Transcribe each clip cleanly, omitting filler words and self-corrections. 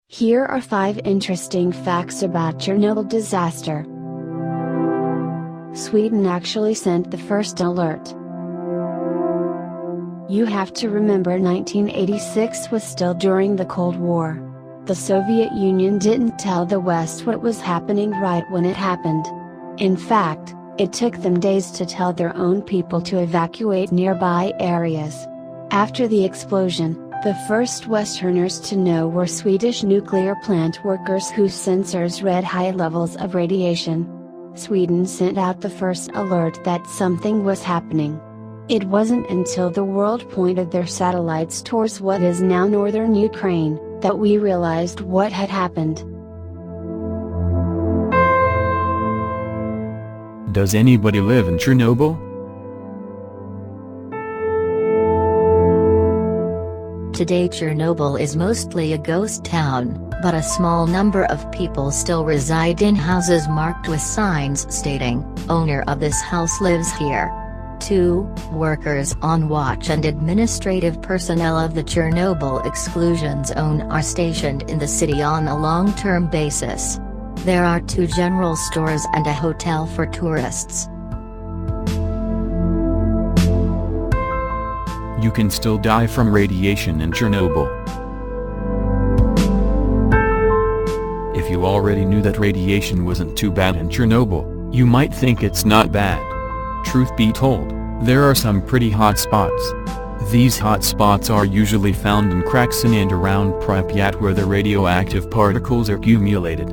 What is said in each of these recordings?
Here are 5 interesting facts about Chernobyl disaster. Sweden actually sent the first alert. You have to remember 1986 was still during the Cold War. The Soviet Union didn't tell the West what was happening right when it happened. In fact, it took them days to tell their own people to evacuate nearby areas. After the explosion, the first Westerners to know were Swedish nuclear plant workers whose sensors read high levels of radiation. Sweden sent out the first alert that something was happening. It wasn't until the world pointed their satellites towards what is now northern Ukraine, that we realized what had happened. Does anybody live in Chernobyl? Today Chernobyl is mostly a ghost town, but a small number of people still reside in houses marked with signs stating, "Owner of this house lives here." 2 workers on watch and administrative personnel of the Chernobyl exclusion zone are stationed in the city on a long-term basis. There are 2 general stores and a hotel for tourists. You can still die from radiation in Chernobyl. If you already knew that radiation wasn't too bad in Chernobyl, you might think it's not bad. Truth be told, there are some pretty hot spots. These hot spots are usually found in cracks in and around Pripyat where the radioactive particles are accumulated.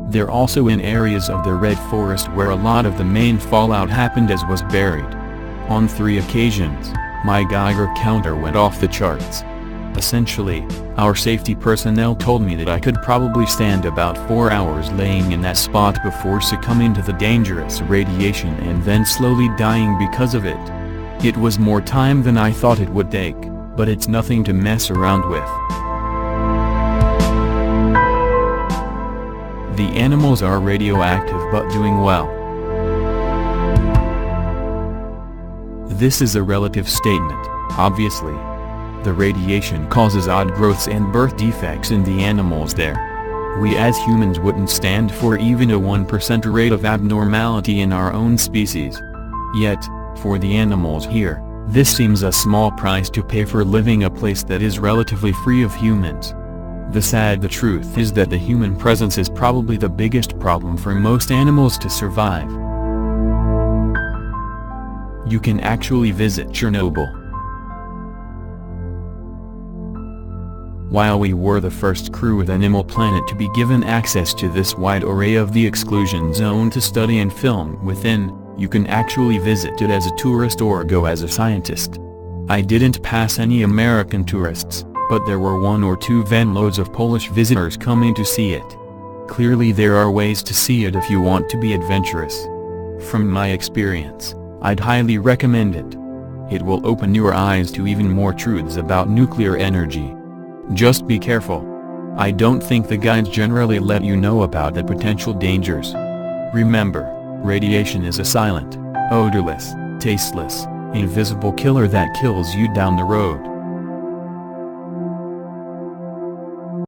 They're also in areas of the Red Forest where a lot of the main fallout happened as was buried. On 3 occasions, my Geiger counter went off the charts. Essentially, our safety personnel told me that I could probably stand about 4 hours laying in that spot before succumbing to the dangerous radiation and then slowly dying because of it. It was more time than I thought it would take, but it's nothing to mess around with. The animals are radioactive but doing well. This is a relative statement, obviously. The radiation causes odd growths and birth defects in the animals there. We as humans wouldn't stand for even a 1% rate of abnormality in our own species. Yet, for the animals here, this seems a small price to pay for living a place that is relatively free of humans. The truth is that the human presence is probably the biggest problem for most animals to survive. You can actually visit Chernobyl. While we were the first crew with Animal Planet to be given access to this wide array of the exclusion zone to study and film within, you can actually visit it as a tourist or go as a scientist. I didn't pass any American tourists, but there were 1 or 2 van loads of Polish visitors coming to see it. Clearly there are ways to see it if you want to be adventurous. From my experience, I'd highly recommend it. It will open your eyes to even more truths about nuclear energy. Just be careful. I don't think the guides generally let you know about the potential dangers. Remember, radiation is a silent, odorless, tasteless, invisible killer that kills you down the road.